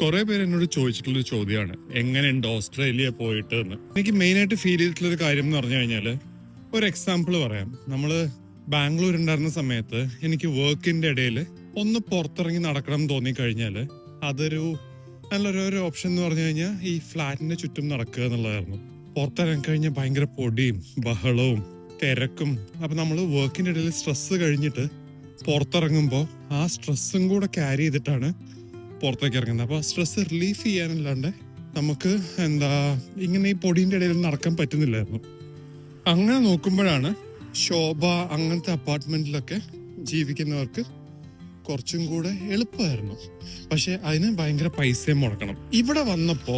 കുറെ പേര് എന്നോട് ചോദിച്ചിട്ടുള്ളൊരു ചോദ്യമാണ് എങ്ങനെയുണ്ട് ഓസ്ട്രേലിയ പോയിട്ട് എന്ന്. എനിക്ക് മെയിൻ ആയിട്ട് ഫീൽ ചെയ്തിട്ടുള്ളൊരു കാര്യം എന്ന് പറഞ്ഞു കഴിഞ്ഞാല്, ഒരു എക്സാമ്പിൾ പറയാം. നമ്മള് ബാംഗ്ലൂർ ഉണ്ടായിരുന്ന സമയത്ത് എനിക്ക് വർക്കിന്റെ ഇടയിൽ ഒന്ന് പുറത്തിറങ്ങി നടക്കണം എന്ന് തോന്നിക്കഴിഞ്ഞാല് അതൊരു നല്ലൊരു ഓപ്ഷൻ എന്ന് പറഞ്ഞു കഴിഞ്ഞാൽ ഈ ഫ്ലാറ്റിന്റെ ചുറ്റും നടക്കുക എന്നുള്ളതായിരുന്നു. പുറത്തിറങ്ങി കഴിഞ്ഞാൽ ഭയങ്കര പൊടിയും ബഹളവും തിരക്കും. അപ്പൊ നമ്മള് വർക്കിന്റെ ഇടയിൽ സ്ട്രെസ് കഴിഞ്ഞിട്ട് പുറത്തിറങ്ങുമ്പോൾ ആ സ്ട്രെസ്സും കൂടെ ക്യാരി ചെയ്തിട്ടാണ് പുറത്തേക്ക് ഇറങ്ങുന്നത്. അപ്പൊ സ്ട്രെസ് റിലീഫ് ചെയ്യാനല്ലാണ്ട് നമുക്ക് ഇങ്ങനെ ഈ പൊടിന്റെ ഇടയിൽ നടക്കാൻ പറ്റുന്നില്ലായിരുന്നു. അങ്ങനെ നോക്കുമ്പോഴാണ് ശോഭ അങ്ങനത്തെ അപ്പാർട്ട്മെന്റിലൊക്കെ ജീവിക്കുന്നവർക്ക് കുറച്ചും കൂടെ എളുപ്പമായിരുന്നു. പക്ഷെ അതിന് ഭയങ്കര പൈസയും മുടക്കണം. ഇവിടെ വന്നപ്പോ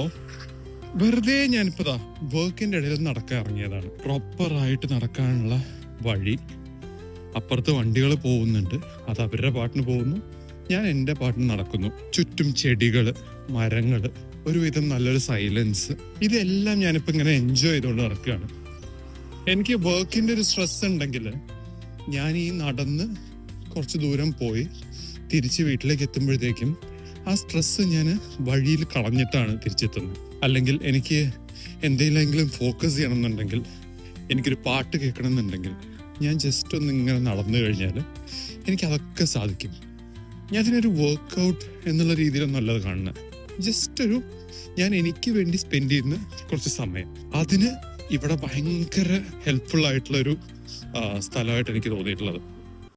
വെറുതെ ഞാനിപ്പോ വർക്കിന്റെ ഇടയിൽ നടക്കാൻ ഇറങ്ങിയതാണ്. പ്രോപ്പറായിട്ട് നടക്കാനുള്ള വഴി, അപ്പുറത്ത് വണ്ടികൾ പോകുന്നുണ്ട്, അത് അവരുടെ പാട്ടിന് പോകുന്നു, ഞാൻ എൻ്റെ പാട്ടിന് നടക്കുന്നു. ചുറ്റും ചെടികള്, മരങ്ങള്, ഒരുവിധം നല്ലൊരു സൈലൻസ്, ഇതെല്ലാം ഞാനിപ്പോ ഇങ്ങനെ എൻജോയ് ചെയ്തുകൊണ്ട് നടക്കുകയാണ്. എനിക്ക് വർക്കിന്റെ ഒരു സ്ട്രെസ് ഉണ്ടെങ്കിൽ ഞാൻ ഈ നടന്ന് കുറച്ച് ദൂരം പോയി തിരിച്ച് വീട്ടിലേക്ക് എത്തുമ്പോഴത്തേക്കും ആ സ്ട്രെസ് ഞാൻ വഴിയിൽ കളഞ്ഞിട്ടാണ് തിരിച്ചെത്തുന്നത്. അല്ലെങ്കിൽ എനിക്ക് എന്തെങ്കിലും ഫോക്കസ് ചെയ്യണം എന്നുണ്ടെങ്കിൽ, എനിക്കൊരു പാട്ട് കേൾക്കണം എന്നുണ്ടെങ്കിൽ ഞാൻ ജസ്റ്റ് ഒന്ന് ഇങ്ങനെ നടന്നു കഴിഞ്ഞാൽ എനിക്ക് അതൊക്കെ സാധിക്കും. ഞാൻ അതിനൊരു വർക്ക്ഔട്ട് എന്നുള്ള രീതിയിലൊന്നും അല്ലത് കാണുന്നത്. ജസ്റ്റ് ഞാൻ എനിക്ക് വേണ്ടി സ്പെൻഡ് ചെയ്യുന്ന കുറച്ച് സമയം, അതിന് ഇവിടെ ഭയങ്കര ഹെൽപ്ഫുൾ ആയിട്ടുള്ള ഒരു സ്ഥലമായിട്ട് എനിക്ക് തോന്നിയിട്ടുള്ളത്.